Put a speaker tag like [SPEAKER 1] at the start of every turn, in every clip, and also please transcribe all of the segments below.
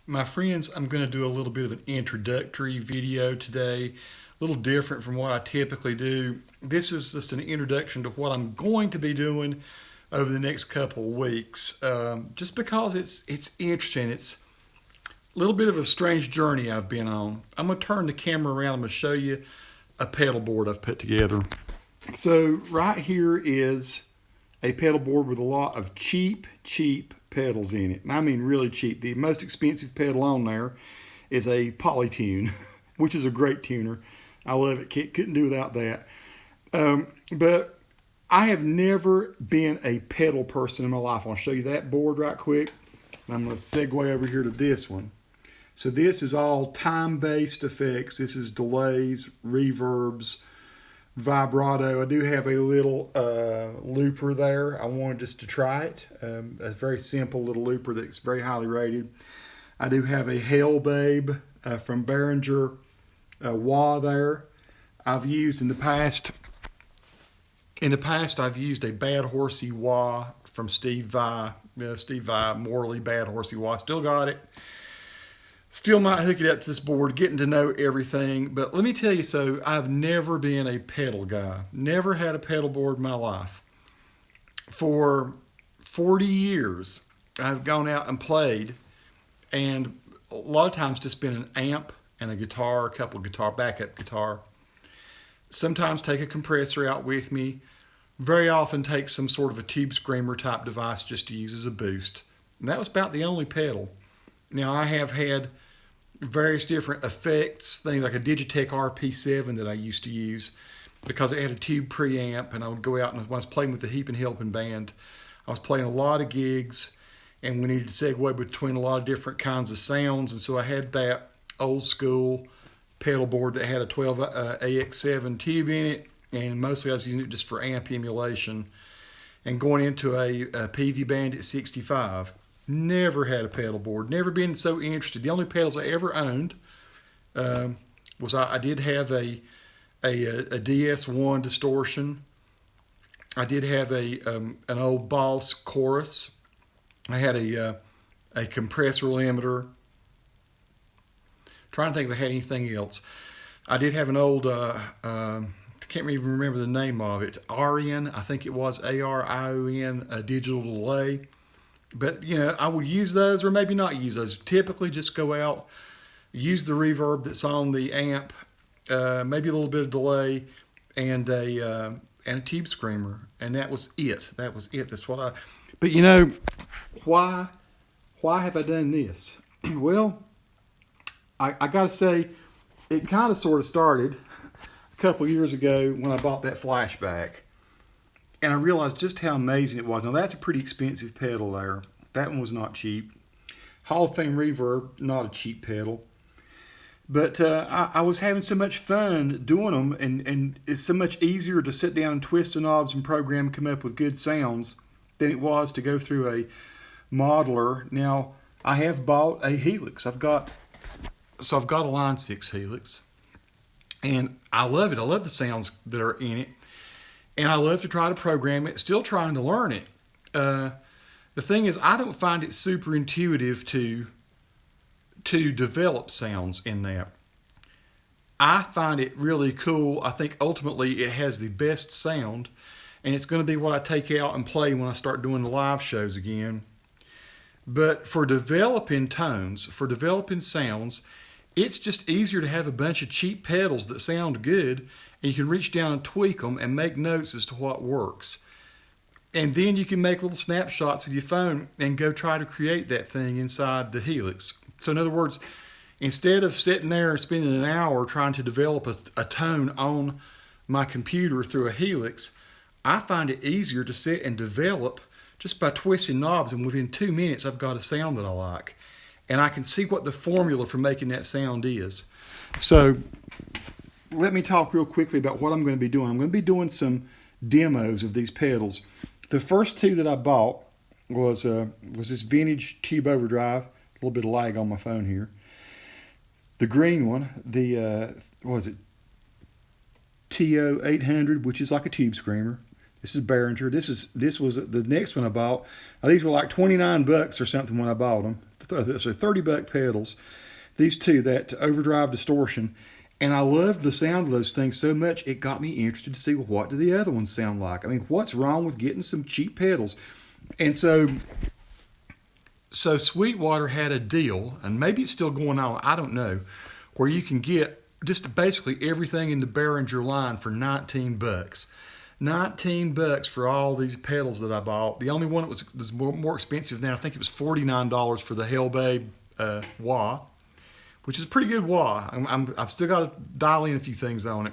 [SPEAKER 1] My friends, I'm going to do a little bit of an introductory video today, a little different from what I typically do. This is just an introduction to what I'm going to be doing over the next couple of weeks, just because it's interesting. It's a little bit of a strange journey I've been on. I'm going to turn the camera around. I'm going to show you a pedal board I've put together. So right here is a pedal board with a lot of cheap pedals in it. And I mean really cheap. The most expensive pedal on there is a Polytune, which is a great tuner. I love it. Couldn't do without that. But I have never been a pedal person in my life. I'll show you that board right quick. I'm going to segue over here to this one. So this is all time-based effects. This is delays, reverbs, vibrato. I do have a little looper there. I wanted just to try it. A very simple little looper that's very highly rated. I do have a Hell Babe from Behringer wah there. I've used in the past. I've used a Bad Horsey wah from Steve Vai. Steve Vai, Morley Bad Horsey wah. Still got it. Still might hook it up to this board, getting to know everything. But let me tell you, so I've never been a pedal guy. Never had a pedal board in my life. For 40 years, I've gone out and played, and a lot of times just been an amp and a guitar, a couple of backup guitar. Sometimes take a compressor out with me. Very often take some sort of a tube screamer type device just to use as a boost. And that was about the only pedal. Now I have had various different effects, things like a Digitech RP7 that I used to use because it had a tube preamp, and I would go out, and when I was playing with the Heapin' Helpin' band, I was playing a lot of gigs, and we needed to segue between a lot of different kinds of sounds, and so I had that old school pedal board that had a 12 AX7 tube in it, and mostly I was using it just for amp emulation, and going into a PV Bandit 65. Never had a pedal board. Never been so interested. The only pedals I ever owned was I did have a DS1 distortion. I did have an old Boss Chorus. I had a compressor limiter. Trying to think if I had anything else. I did have an old I can't even remember the name of it. Arion, I think it was ARION, a digital delay. But, I would use those or maybe not use those. Typically just go out, use the reverb that's on the amp, maybe a little bit of delay, and a tube screamer. And that was it. That's what But, why have I done this? Well, I got to say, it kind of sort of started a couple years ago when I bought that Flashback. And I realized just how amazing it was. Now, that's a pretty expensive pedal there. That one was not cheap. Hall of Fame Reverb, not a cheap pedal. But I was having so much fun doing them, and it's so much easier to sit down and twist the knobs and program and come up with good sounds than it was to go through a modeler. Now, I have bought a Helix. I've got a Line 6 Helix, and I love it. I love the sounds that are in it. And I love to try to program it, still trying to learn it. The thing is, I don't find it super intuitive to develop sounds in that. I find it really cool. I think ultimately it has the best sound, and it's going to be what I take out and play when I start doing the live shows again. But for developing tones, for developing sounds, it's just easier to have a bunch of cheap pedals that sound good, and you can reach down and tweak them and make notes as to what works. And then you can make little snapshots with your phone and go try to create that thing inside the Helix. So in other words, instead of sitting there and spending an hour trying to develop a tone on my computer through a Helix, I find it easier to sit and develop just by twisting knobs, and within 2 minutes I've got a sound that I like. And I can see what the formula for making that sound is. So let me talk real quickly about what I'm going to be doing. I'm going to be doing some demos of these pedals. The first two that I bought was this vintage Tube Overdrive. A little bit of lag on my phone here. The green one, the what was it? TO 800, which is like a tube screamer. This is Behringer. This was the next one I bought. Now, these were like $29 or something when I bought them. so $30 pedals. These two, that overdrive distortion. And I loved the sound of those things so much, it got me interested to see, well, what do the other ones sound like? I mean, what's wrong with getting some cheap pedals? And so Sweetwater had a deal, and maybe it's still going on, I don't know, where you can get just basically everything in the Behringer line for $19. $19 for all these pedals that I bought. The only one that was more expensive than, I think it was $49 for the Hellbabe wah, which is a pretty good wah. I've still got to dial in a few things on it.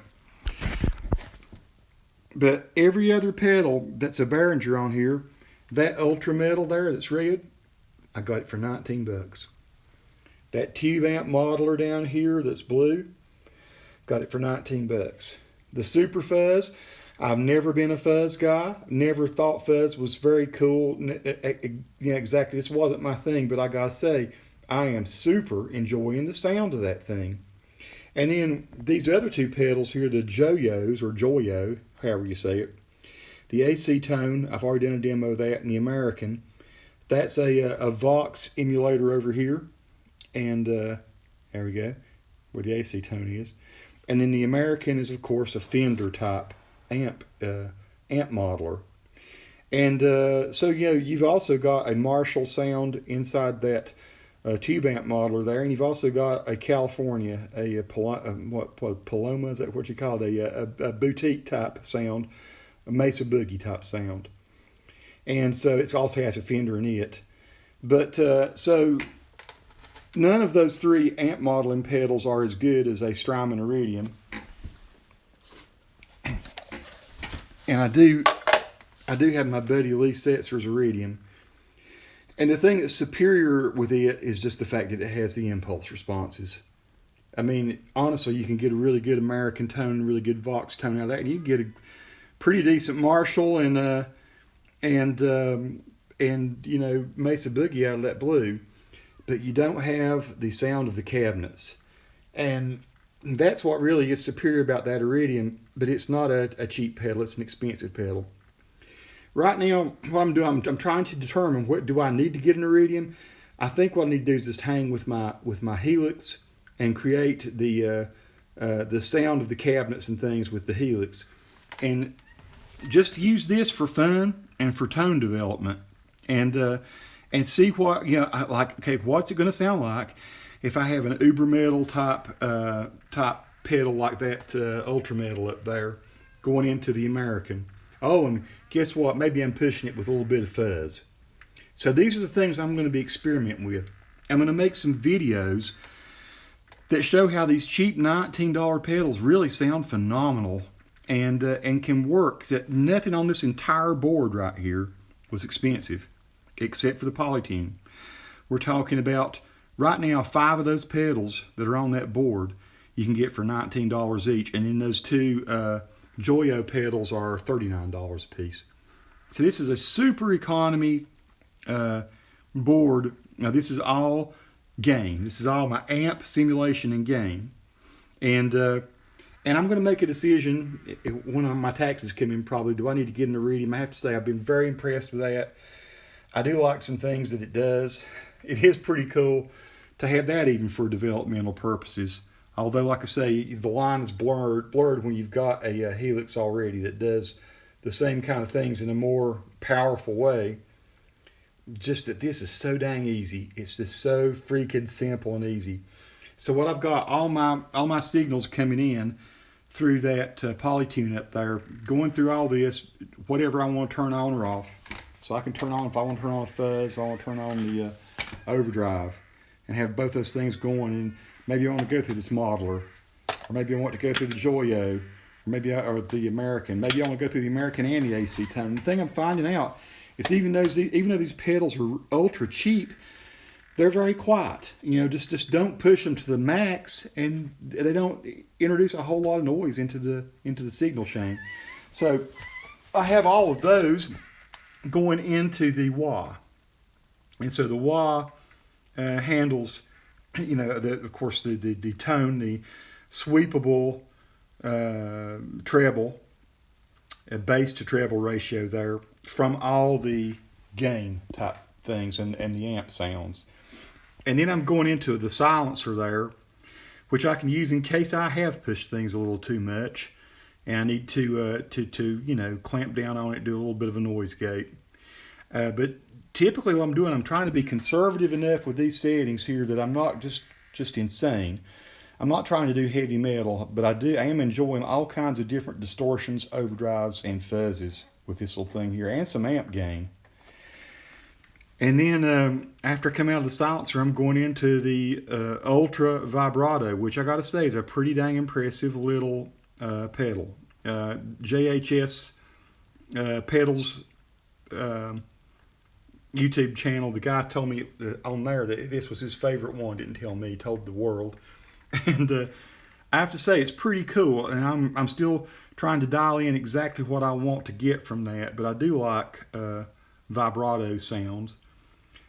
[SPEAKER 1] But every other pedal that's a Behringer on here, that Ultra Metal there that's red, I got it for $19. That Tube Amp Modeler down here that's blue, got it for $19. The Super Fuzz, I've never been a fuzz guy. Never thought fuzz was very cool. Exactly, this wasn't my thing, but I gotta say, I am super enjoying the sound of that thing. And then these other two pedals here, the Joyos, or Joyo, however you say it. The AC Tone, I've already done a demo of that, and the American. That's a Vox emulator over here. And there we go, where the AC Tone is. And then the American is, of course, a Fender type amp modeler. And so, you've also got a Marshall sound inside that Tube Amp modeler there, and you've also got a California, Paloma, is that what you call it? A boutique type sound, a Mesa Boogie type sound. And so it also has a Fender in it. But so none of those three amp modeling pedals are as good as a Strymon Iridium. And I do have my buddy Lee Setzer's Iridium. And the thing that's superior with it is just the fact that it has the impulse responses. I mean, honestly, you can get a really good American tone, really good Vox tone out of that, and you can get a pretty decent Marshall and Mesa Boogie out of that blue. But you don't have the sound of the cabinets. And that's what really is superior about that Iridium, but it's not a cheap pedal, it's an expensive pedal. Right now, what I'm doing, I'm trying to determine, what do I need to get an Iridium? I think what I need to do is just hang with my Helix and create the sound of the cabinets and things with the Helix, and just use this for fun and for tone development, and see what what's it going to sound like if I have an Uber Metal type pedal like that Ultra Metal up there going into the American. Oh, and guess what? Maybe I'm pushing it with a little bit of fuzz. So these are the things I'm going to be experimenting with. I'm going to make some videos that show how these cheap $19 pedals really sound phenomenal and can work. Nothing on this entire board right here was expensive, except for the Polytune. We're talking about, right now, 5 of those pedals that are on that board you can get for $19 each, and then those two Joyo pedals are $39 a piece. So this is a super economy board. Now this is all gain. This is all my amp simulation and gain. And I'm going to make a decision when my taxes come in, probably, do I need to get an Iridium? I have to say, I've been very impressed with that. I do like some things that it does. It is pretty cool to have that even for developmental purposes. Although, like I say, the line is blurred when you've got a Helix already that does the same kind of things in a more powerful way. Just that this is so dang easy. It's just so freaking simple and easy. So what I've got, all my signals coming in through that Polytune up there, going through all this, whatever I want to turn on or off. So I can turn on, if I want to turn on a fuzz, if I want to turn on the overdrive, and have both those things going. And maybe I want to go through this modeler, or maybe I want to go through the Joyo, or the American. Maybe I want to go through the American and the AC Tone. The thing I'm finding out is even though these pedals are ultra cheap, they're very quiet. Just don't push them to the max, and they don't introduce a whole lot of noise into the signal chain. So I have all of those going into the wah, and so the wah handles, of course, the tone, the sweepable treble, bass to treble ratio there from all the gain type things and the amp sounds. And then I'm going into the silencer there, which I can use in case I have pushed things a little too much, and I need to clamp down on it, do a little bit of a noise gate. But typically, what I'm doing, I'm trying to be conservative enough with these settings here that I'm not just insane. I'm not trying to do heavy metal, but I am enjoying all kinds of different distortions, overdrives, and fuzzes with this little thing here, and some amp gain. And then after I come out of the silencer, I'm going into the Ultra Vibrato, which I got to say is a pretty dang impressive little pedal. JHS Pedals YouTube channel, the guy told me on there that this was his favorite one. Didn't tell me, he told the world. And I have to say it's pretty cool, and I'm still trying to dial in exactly what I want to get from that, but I do like vibrato sounds.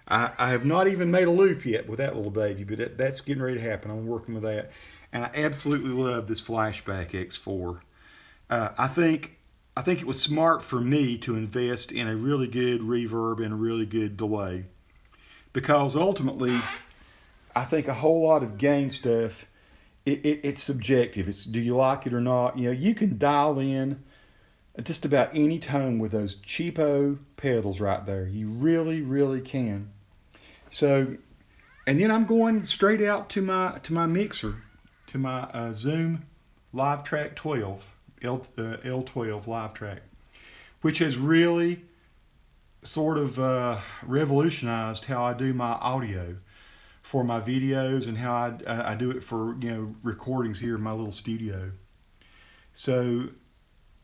[SPEAKER 1] I have not even made a loop yet with that little baby, but that's getting ready to happen. I'm working with that, and I absolutely love this Flashback X4. I think it was smart for me to invest in a really good reverb and a really good delay, because ultimately I think a whole lot of gain stuff, it's subjective. It's, do you like it or not? You know, you can dial in just about any tone with those cheapo pedals right there. You really, really can. So, and then I'm going straight out to my mixer, to my Zoom LiveTrack 12, L12 LiveTrack, which has really sort of revolutionized how I do my audio for my videos, and how I do it for, recordings here in my little studio. So,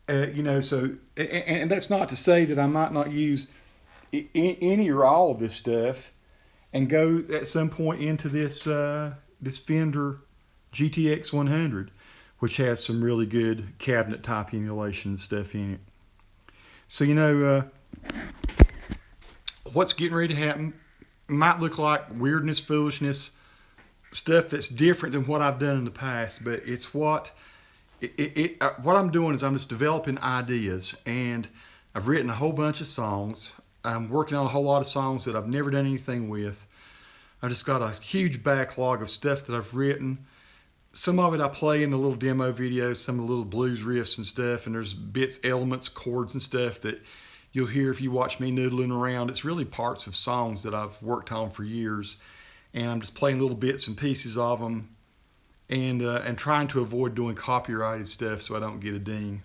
[SPEAKER 1] and that's not to say that I might not use any or all of this stuff and go at some point into this Fender GTX 100, which has some really good cabinet type emulation stuff in it. So, what's getting ready to happen might look like weirdness, foolishness, stuff that's different than what I've done in the past, but it's what I'm doing is I'm just developing ideas, and I've written a whole bunch of songs. I'm working on a whole lot of songs that I've never done anything with. I've just got a huge backlog of stuff that I've written. Some of it I play in the little demo videos, some of the little blues riffs and stuff, and there's bits, elements, chords and stuff that you'll hear if you watch me noodling around. It's really parts of songs that I've worked on for years, and I'm just playing little bits and pieces of them, and trying to avoid doing copyrighted stuff so I don't get a ding.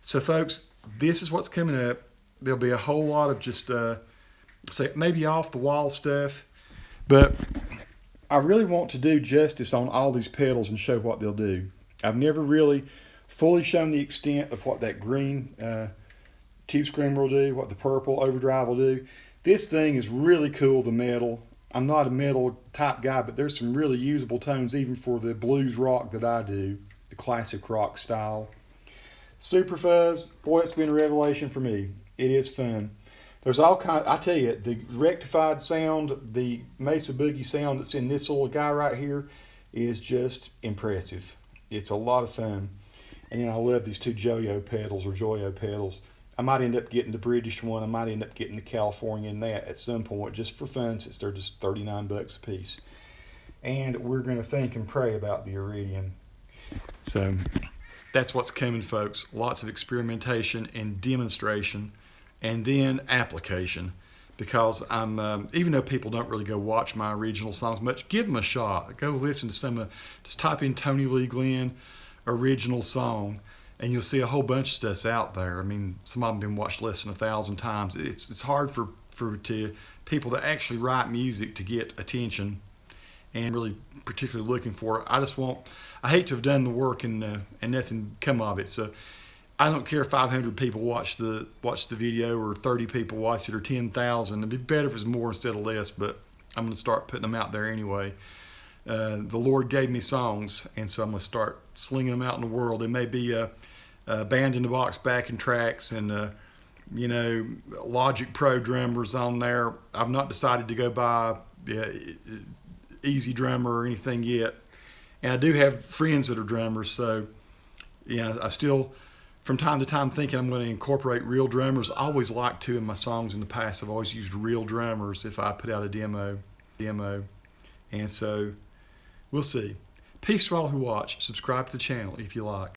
[SPEAKER 1] So folks, this is what's coming up. There'll be a whole lot of just say maybe off the wall stuff, but I really want to do justice on all these pedals and show what they'll do. I've never really fully shown the extent of what that green Tube Screamer will do, what the purple overdrive will do. This thing is really cool, the metal. I'm not a metal type guy, but there's some really usable tones even for the blues rock that I do, the classic rock style. Super Fuzz, boy, it's been a revelation for me. It is fun. There's all kind. I tell you, the rectified sound, the Mesa Boogie sound that's in this little guy right here is just impressive. It's a lot of fun. And then I love these two Joyo pedals. I might end up getting the British one. I might end up getting the California in that at some point, just for fun, since they're just $39 a piece. And we're going to think and pray about the Iridium. So that's what's coming, folks. Lots of experimentation and demonstration, and then application. Because I'm, even though people don't really go watch my original songs much, give them a shot. Go listen to some just type in Tony Lee Glenn original song, and you'll see a whole bunch of stuff's out there. I mean, some of them have been watched less than 1,000 times. It's hard for people that actually write music to get attention, and really particularly looking for it. I hate to have done the work and nothing come of it. So I don't care if 500 people watch the video, or 30 people watch it, or 10,000. It'd be better if it was more instead of less, but I'm going to start putting them out there anyway. The Lord gave me songs, and so I'm going to start slinging them out in the world. They may be band in the box backing tracks, and Logic Pro drummers on there. I've not decided to go buy Easy Drummer or anything yet, and I do have friends that are drummers, so I still from time to time thinking I'm going to incorporate real drummers. I always like to in my songs in the past. I've always used real drummers if I put out a demo. And so we'll see. Peace to all who watch. Subscribe to the channel if you like.